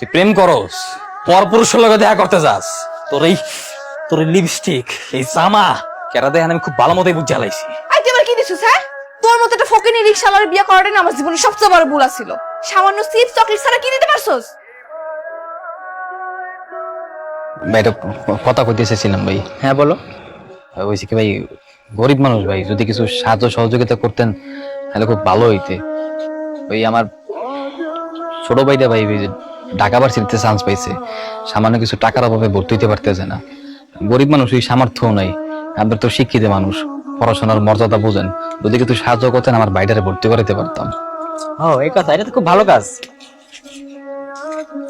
তুই প্রেম করস, পরপুরুষের লগে দেখা করতে যাস, তোর এই লিপস্টিক, এই জামা কেরা দেখেন আমি খুব ভালো মতোই বুঝে হালাইছি। আই তুই এবার কি দিছিস হ্যাঁ? তোর মতো একটা ফকিনি রিকশাওয়ালার বিয়ে করাটা না আমার জীবনের সবচেয়ে বড় ভুল ছিল। সামান্য চিপস চকলেট ছাড়া কি দিতে পারছস? ভাই এটা কথা কইতে এসেছিলাম ভাই। হ্যাঁ বলো। বলছি কি ভাই, গরিব মানুষ ভাই, যদি কিছু সাহায্য সহযোগিতা করতেন তাহলে খুব ভালো হইতে। ওই আমার ছোট ভাইটা ভাই ওই যে ঢাকা ভার্সিটিতে চান্স পাইছে, সামান্য কিছু টাকার অভাবে ভর্তি হইতে পারতেছে না। গরিব মানুষ, ওই সামর্থ্যও নাই। আপনার তো শিক্ষিত মানুষ, পড়াশোনার মর্যাদা বুঝেন, যদি কিছু সাহায্য করতেন আমার বাইরে ভর্তি করাতে পারতাম। ও এই কথা, এটা তো খুব ভালো কাজ।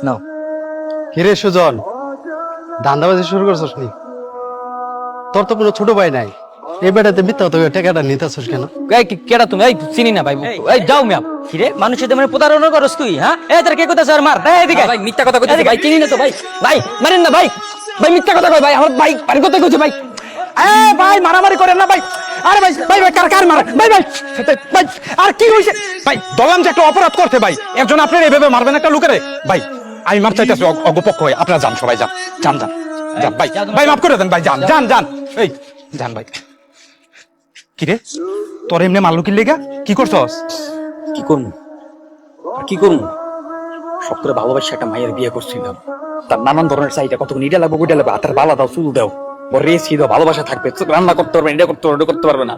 নাও। কিরে সুজন, ধান্দাবাজি শুরু করছস নি? তোর তো কোনো ছোট ভাই নাই, এই বেটাতে মিথ্যা তো টাকাটা নিতেছস কেন? এই কেডা তুমি? এই চিনি না ভাই, এই যাও মিয়া। কিরে মানুষের মানে প্রতারণা করস তুই? হ্যাঁ এই তোর কে কথা স্যার মার এই এদিকে ভাই মিথ্যা কথা কইতেছে ভাই, চিনি না তো ভাই। ভাই মারেন না ভাই, ভাই মিথ্যা কথা কই ভাই, আমার ভাই বাড়ি কথা কইছে ভাই। এ ভাই মারামারি করেন না ভাই। আরে ভাই ভাই ভাই কার মার ভাই ভাই ভাই আর কি হইছে ভাই? দলাম যে একটা অপরাধ করতে ভাই, একজন আপনার এইভাবে মারবেন একটা লোকেরে? ভাই আমি মাপ চাইতেছি অগপক্ষ হয়ে, আপনারা যান, সবাই যান যান যান যান ভাই, ভাই মাফ করে দেন ভাই, যান যান যান, এই যান ভাই। কিরে তোর এমনি মারলো কি লেগা? কি করছস? কি করবো আর কি করবো? সব করে ভালোবাসা একটা মায়ের বিয়ে করছিলাম, তার নানান ধরনের চাহিদা, কতক্ষণ ইটা লাগবো ওইটা লাগবে, হাতের বালা দাও, চুল দাও, রেসি দাও, ভালোবাসা থাকবে, রান্না করতে পারবে, এটা করতে পারবে, করতে পারবে না।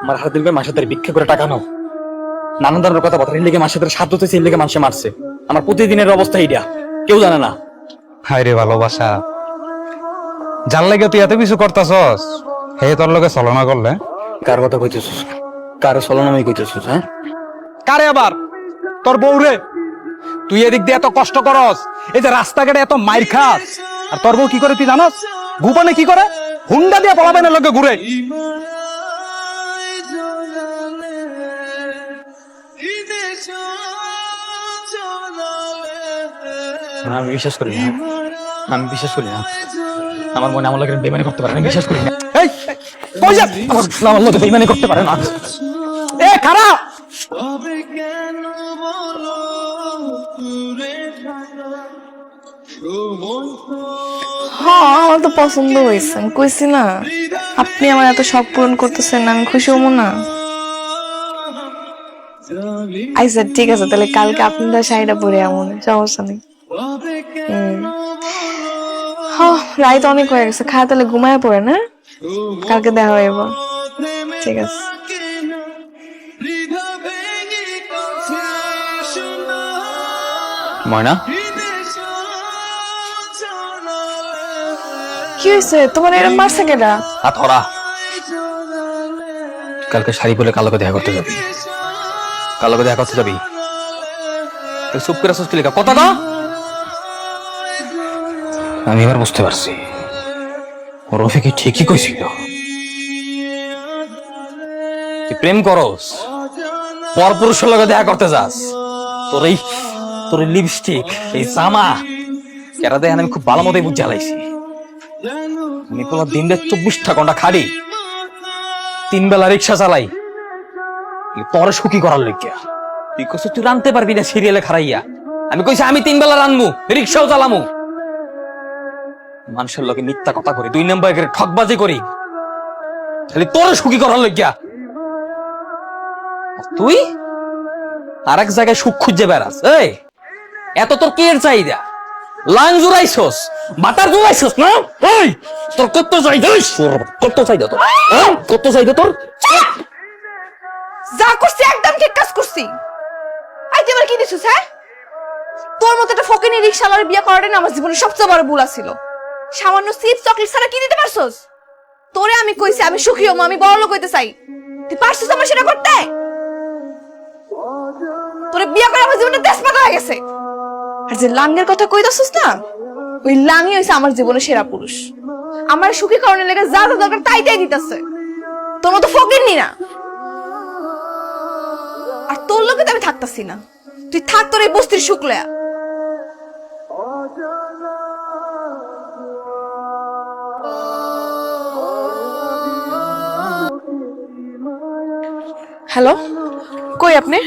আমার হাতে দিলবে মাসে তার ভিক্ষা করে টাকা নাও, নানান ধরনের কথা বলতে লেগে মাসে তার সাধ্য হতেছে, লেগে মানুষে মারছে। আমার প্রতিদিনের অবস্থা এইটা, কেউ জানে না। হায় রে ভালোবাসা, যার লাগে তুই এত কিছু করতেছস, হে তোর লগে ছলনা করলে? কার কথা কইতেছিস? কার ছলনাময় কইতেছিস? হ্যাঁ কারে আবার? তোর বউরে। তুই এদিক দিয়ে এত কষ্ট করস, এই যে রাস্তাঘাটে এত মাইর খাস, আর তোর বউ কি করে তুই জানস? গোপনে কি করে? হুন্ডা দিয়ে পলাবে না লোকে ঘুরে। আমি বিশ্বাস করি না, আমি বিশ্বাস করি না। আমার মনে আমার লোকের বেমানি করতে পারে না, আমি বিশ্বাস করি না। এই কই যা? আমার লোকে বেমানি করতে পারে না। এ খারাপ। হ্যাঁ আমার তো পছন্দ হয়েছে, আমি কইছি না আপনি আমার এত শখ পূরণ করতেছেন, আমি খুশি হবো না? আচ্ছা ঠিক আছে, তাহলে কালকে আপনাদের শাড়িটা পরে এমন সমস্যা নেই। হ্যাঁ রাত অনেক হয়ে গেছে, খায় তাহলে ঘুমায় পড়ে না, কালকে দেখা হইব। ঠিক আছে। ময়না, কি হয়েছে তোমার, এরকম মারছে কেডা? হাত হরা। কালকে শাড়ি পরে কালোকে দেখা করতে যাবি, কালোকে দেখা করতে যাবি। চুপ করে আসছিস কি লেখা কথা না? আমি এবার বুঝতে পারছি রফিকে ঠিকই কইছিল। তুই প্রেম করস, পরপুরুষের লগে দেখা করতে যাস, তোর এই লিপস্টিক, এই জামা কেরা দেখেন আমি খুব ভালো মতোই বুঝে হালাইছি। আমি পুরো দিন রাত 24টা ঘন্টা খাড়ি, 3 বেলা রিক্সা চালাই তোর সুখী করার লইগা। তুই কইছিস তুই রানতে পারবি না সিরিয়ালে খারাইয়া, আমি কইছি আমি 3 বেলা রানমু, রিক্সাও চালামু। মানুষের লোকে মিথ্যা কথা করি, 2 নম্বর করে ঠকবাজি করি, খালি তোর সুখী করার লইগা। তুই আর এক জায়গায় সুখ খুঁজে বেড়াস। এই এত তোর কি এর চাহিদা? লাং জুড়াইছস, বাটার জুড়াইছস না? এই তোর কত চাহিদা? কত চাহিদা তোর? কত চাহিদা তোর? যা করছি একদম ঠিক কাজ করছি। আই তুই এবার কি দিছিস হ্যাঁ? তোর মতো একটা ফকিনি রিকশাওয়ালার বিয়ে করাটা না আমার জীবনের সবচেয়ে বড় ভুল ছিল। সামান্য চিপস চকলেট ছাড়া কি দিতে পারছস? তোরে আমি কইছি আমি সুখী হবো, আমি বড় লোক হইতে চাই, তুই পারছিস আমার সেটা করতে? তোরে বিয়ে করে আমার জীবনটা তেজপাতা হয়ে গেছে। আর যে লাঙ্গের কথা কইতাছিস না, ওই লাঙ্গই হইছে আমার জীবনের সেরা পুরুষ। আমার সুখী কারণে লেগে যা যা দরকার তাই তাই দিতেছে। তোর মতো ফকিরনি না। আর তোর লোকে তো আমি থাকতাছি না, তুই থাক তোর এই বস্তির সুখ লয়া। হ্যালো, কই আপনি?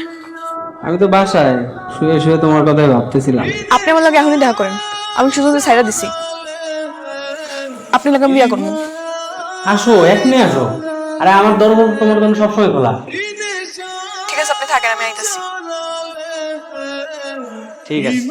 আমি তো বাসায়, শুয়ে শুয়ে তোমার কথাই ভাবতেছিলাম। আপনি আমার লাগে এখনই দেখা করেন, আমি সুযোগে ছাইড়া দিছি। আপনি লাগে আমি বিয়া করবো। আসো, এখনই আসো। আরে আমার দরবার তোমার জন্য সবসময় খোলা। ঠিক আছে, আপনি থাকেন, আমি আইতাছি। ঠিক আছে।